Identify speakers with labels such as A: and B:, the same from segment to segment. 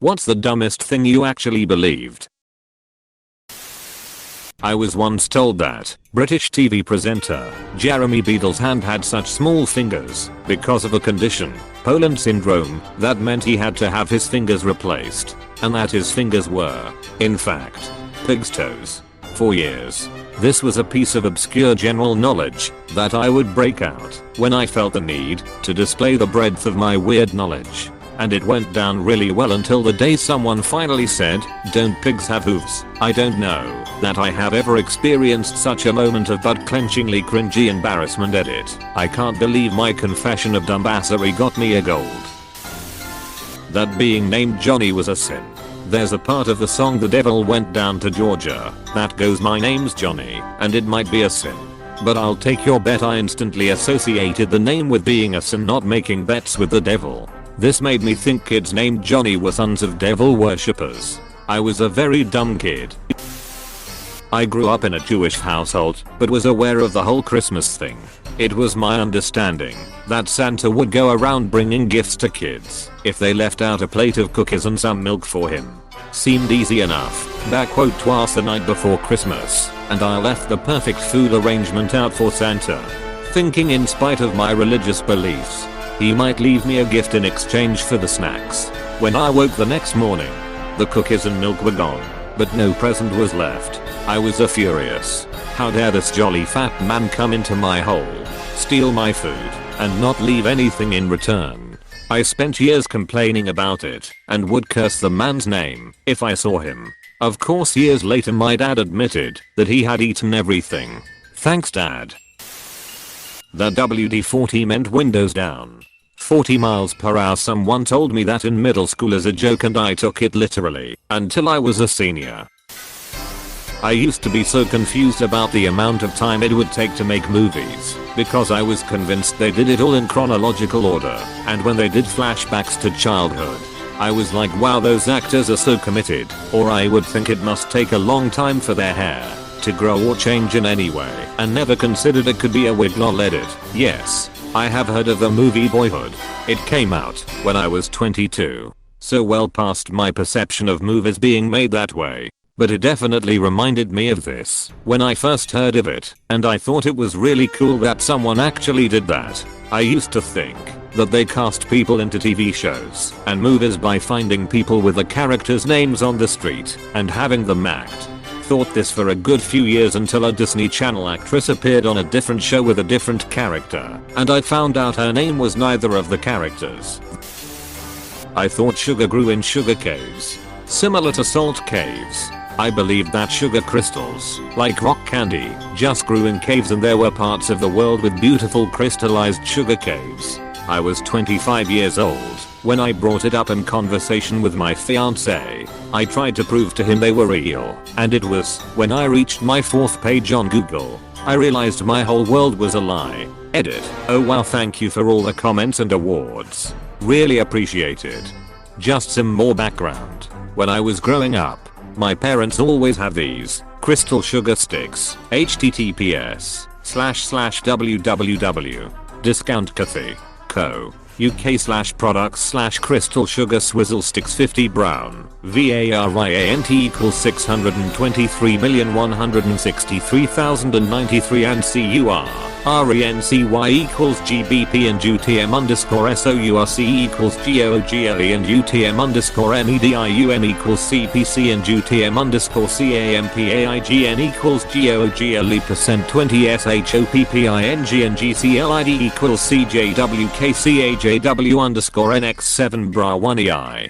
A: What's the dumbest thing you actually believed? I was once told that British TV presenter Jeremy Beadle's hand had such small fingers because of a condition, Poland syndrome, that meant he had to have his fingers replaced, and that his fingers were, in fact, pig's toes. For years, this was a piece of obscure general knowledge that I would break out when I felt the need to display the breadth of my weird knowledge. And it went down really well until the day someone finally said, "Don't pigs have hooves?" I don't know that I have ever experienced such a moment of butt-clenchingly cringy embarrassment. Edit. I can't believe my confession of dumbassery got me a gold. That being named Johnny was a sin. There's a part of the song "The Devil Went Down to Georgia" that goes, "My name's Johnny," and it might be a sin. But I'll take your bet I instantly associated the name with being a sin, not making bets with the devil. This made me think kids named Johnny were sons of devil worshippers. I was a very dumb kid. I grew up in a Jewish household, but was aware of the whole Christmas thing. It was my understanding that Santa would go around bringing gifts to kids if they left out a plate of cookies and some milk for him. Seemed easy enough. Twas the night before Christmas, and I left the perfect food arrangement out for Santa, thinking in spite of my religious beliefs, he might leave me a gift in exchange for the snacks. When I woke the next morning, the cookies and milk were gone, but no present was left. I was furious. How dare this jolly fat man come into my hole, steal my food, and not leave anything in return. I spent years complaining about it, and would curse the man's name if I saw him. Of course, years later my dad admitted that he had eaten everything. Thanks, Dad. The WD-40 meant windows down. 40 miles per hour. Someone told me that in middle school as a joke, and I took it literally until I was a senior. I used to be so confused about the amount of time it would take to make movies because I was convinced they did it all in chronological order, and when they did flashbacks to childhood, I was like, wow, those actors are so committed. Or I would think it must take a long time for their hair to grow or change in any way, and never considered it could be a wig. Lol. Edit. Yes, I have heard of the movie Boyhood. It came out when I was 22, so well past my perception of movies being made that way. But it definitely reminded me of this when I first heard of it, and I thought it was really cool that someone actually did that. I used to think that they cast people into TV shows and movies by finding people with the characters' names on the street and having them act. Thought this for a good few years until a Disney Channel actress appeared on a different show with a different character, and I found out her name was neither of the characters. I thought sugar grew in sugar caves, similar to salt caves. I believed that sugar crystals, like rock candy, just grew in caves, and there were parts of the world with beautiful crystallized sugar caves. I was 25 years old when I brought it up in conversation with my fiance. I tried to prove to him they were real, and it was when I reached my 4th page on Google, I realized my whole world was a lie. Edit. Oh wow, thank you for all the comments and awards. Really appreciate it. Just some more background. When I was growing up, my parents always have these crystal sugar sticks. https://www.discountcoffee.co UK/products/crystal sugar swizzle sticks 50 brown VARIANT equals 623,163,093 and CUR RENCY equals GBP and UTM underscore SOURC equals GOOGLE and UTM underscore MEDIUM equals CPC and UTM underscore CAMPAIGN equals GOOGLE %20 SHOPPING and GCLID equals CJWKCAJW underscore NX7 bra 1EI.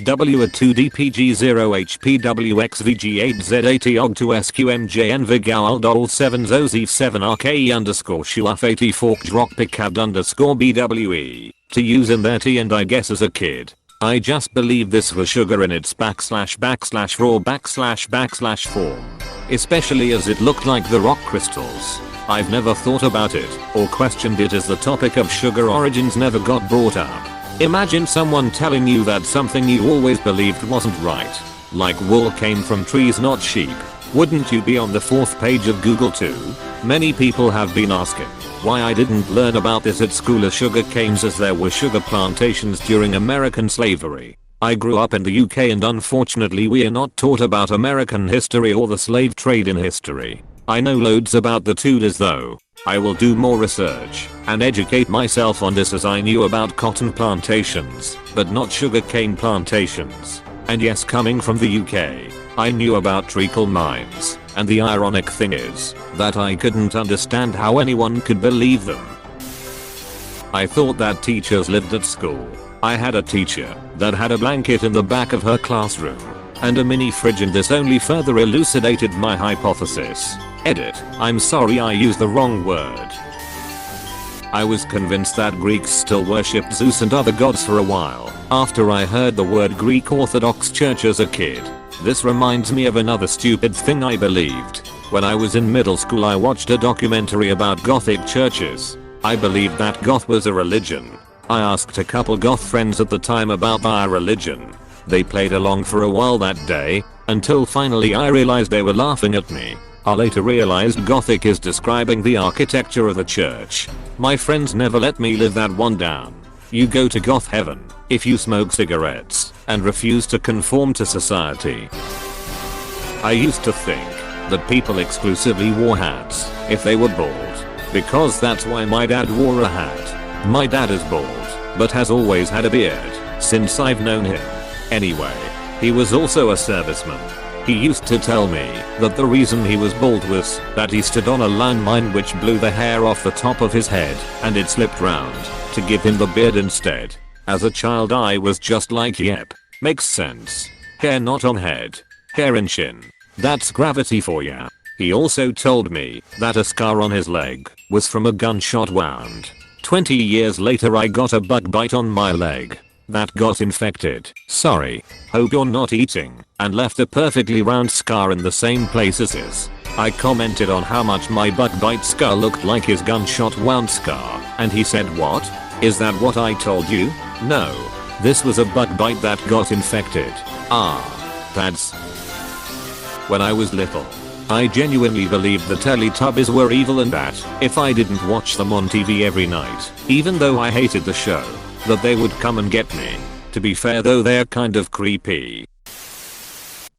A: W2DPG0HPWXVG8Z80 OG2SQMJN VIGAL7ZOZ7RKE underscore SHUF84 JROCPICAD underscore BWE. To use in their tea, and I guess as a kid, I just believed this was sugar in its //raw // form. Especially as it looked like the rock crystals. I've never thought about it or questioned it as the topic of sugar origins never got brought up. Imagine someone telling you that something you always believed wasn't right, like wool came from trees not sheep. Wouldn't you be on the 4th page of Google too? Many people have been asking why I didn't learn about this at school as sugar canes, as there were sugar plantations during American slavery. I grew up in the UK and unfortunately we are not taught about American history or the slave trade in history. I know loads about the Tudors though. I will do more research and educate myself on this as I knew about cotton plantations, but not sugarcane plantations. And yes, coming from the UK, I knew about treacle mines, and the ironic thing is that I couldn't understand how anyone could believe them. I thought that teachers lived at school. I had a teacher that had a blanket in the back of her classroom and a mini fridge, and this only further elucidated my hypothesis. Edit, I'm sorry I used the wrong word. I was convinced that Greeks still worshipped Zeus and other gods for a while after I heard the word Greek Orthodox Church as a kid. This reminds me of another stupid thing I believed. When I was in middle school I watched a documentary about Gothic churches. I believed that goth was a religion. I asked a couple goth friends at the time about our religion. They played along for a while that day, until finally I realized they were laughing at me. I later realized Gothic is describing the architecture of the church. My friends never let me live that one down. You go to goth heaven if you smoke cigarettes and refuse to conform to society. I used to think that people exclusively wore hats if they were bald, because that's why my dad wore a hat. My dad is bald, but has always had a beard since I've known him. Anyway, he was also a serviceman. He used to tell me that the reason he was bald was that he stood on a landmine which blew the hair off the top of his head and it slipped round to give him the beard instead. As a child I was just like, yep, makes sense. Hair not on head, hair in chin. That's gravity for ya. He also told me that a scar on his leg was from a gunshot wound. 20 years later I got a bug bite on my leg that got infected. Sorry, hope you're not eating, and left a perfectly round scar in the same place as his. I commented on how much my bug bite scar looked like his gunshot wound scar, and he said, what? Is that what I told you? No. This was a bug bite that got infected. That's... When I was little, I genuinely believed the Teletubbies were evil and that if I didn't watch them on TV every night, even though I hated the show, that they would come and get me. To be fair though, they're kind of creepy.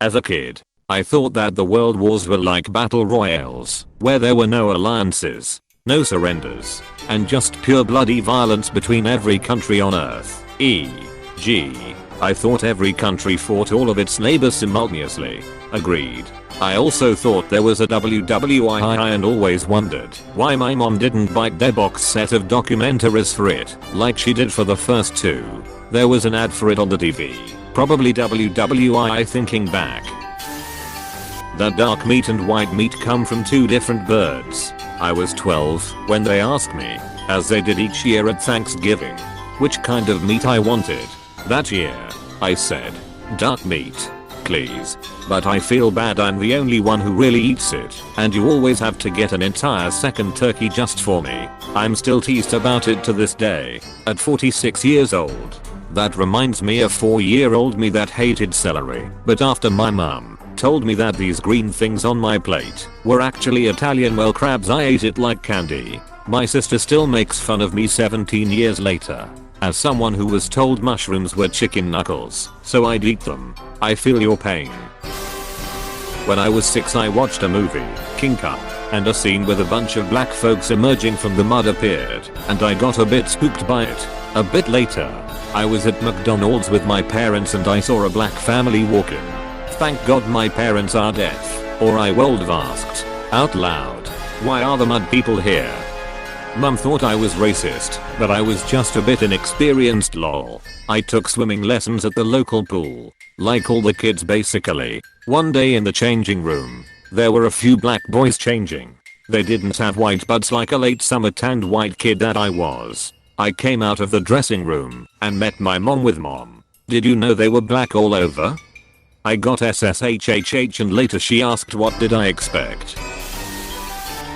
A: As a kid, I thought that the world wars were like battle royales, where there were no alliances, no surrenders, and just pure bloody violence between every country on earth. E.g., I thought every country fought all of its neighbors simultaneously. Agreed. I also thought there was a WWII and always wondered why my mom didn't buy their box set of documentaries for it, like she did for the first two. There was an ad for it on the TV. Probably WWII. Thinking back, that dark meat and white meat come from two different birds. I was 12 when they asked me, as they did each year at Thanksgiving, which kind of meat I wanted. That year, I said, dark meat, please. But I feel bad I'm the only one who really eats it, and you always have to get an entire second turkey just for me. I'm still teased about it to this day, at 46 years old. That reminds me of 4-year-old me that hated celery, but after my mum told me that these green things on my plate were actually Italian well crabs, I ate it like candy. My sister still makes fun of me 17 years later, as someone who was told mushrooms were chicken knuckles, so I'd eat them. I feel your pain. When I was 6 I watched a movie, King Cup, and a scene with a bunch of black folks emerging from the mud appeared, and I got a bit spooked by it. A bit later, I was at McDonald's with my parents and I saw a black family walk in. Thank God my parents are deaf, or I would have asked, out loud, why are the mud people here? Mum thought I was racist, but I was just a bit inexperienced, lol. I took swimming lessons at the local pool, like all the kids basically. One day in the changing room, there were a few black boys changing. They didn't have white butts like a late summer tanned white kid that I was. I came out of the dressing room and met my mom with mom. Did you know they were black all over? I got SSHHH and later she asked what did I expect.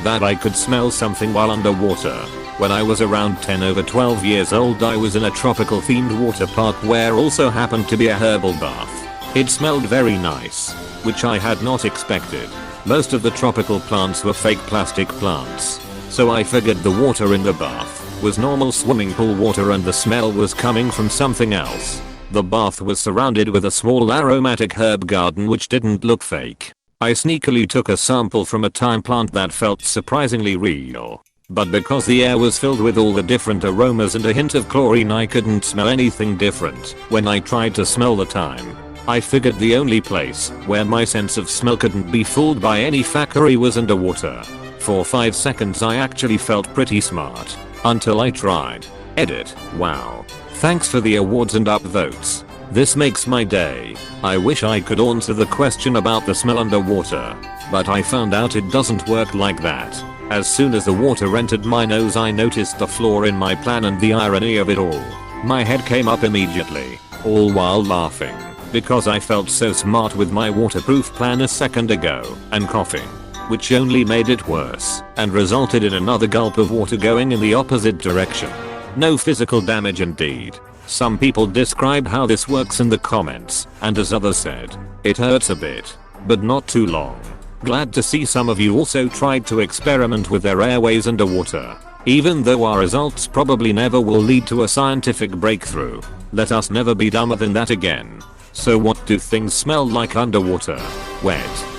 A: That I could smell something while underwater. When I was around 10 over 12 years old I was in a tropical themed water park where also happened to be a herbal bath. It smelled very nice, which I had not expected. Most of the tropical plants were fake plastic plants, so I figured the water in the bath was normal swimming pool water and the smell was coming from something else. The bath was surrounded with a small aromatic herb garden which didn't look fake. I sneakily took a sample from a thyme plant that felt surprisingly real. But because the air was filled with all the different aromas and a hint of chlorine, I couldn't smell anything different. When I tried to smell the thyme, I figured the only place where my sense of smell couldn't be fooled by any fuckery was underwater. For 5 seconds I actually felt pretty smart. Until I tried. Edit. Wow. Thanks for the awards and upvotes. This makes my day. I wish I could answer the question about the smell underwater. But I found out it doesn't work like that. As soon as the water entered my nose, I noticed the flaw in my plan and the irony of it all. My head came up immediately, all while laughing, because I felt so smart with my waterproof plan a second ago, and coughing, which only made it worse, and resulted in another gulp of water going in the opposite direction. No physical damage indeed. Some people described how this works in the comments, and as others said, it hurts a bit, but not too long. Glad to see some of you also tried to experiment with their airways underwater. Even though our results probably never will lead to a scientific breakthrough, let us never be dumber than that again. So what do things smell like underwater? Wet.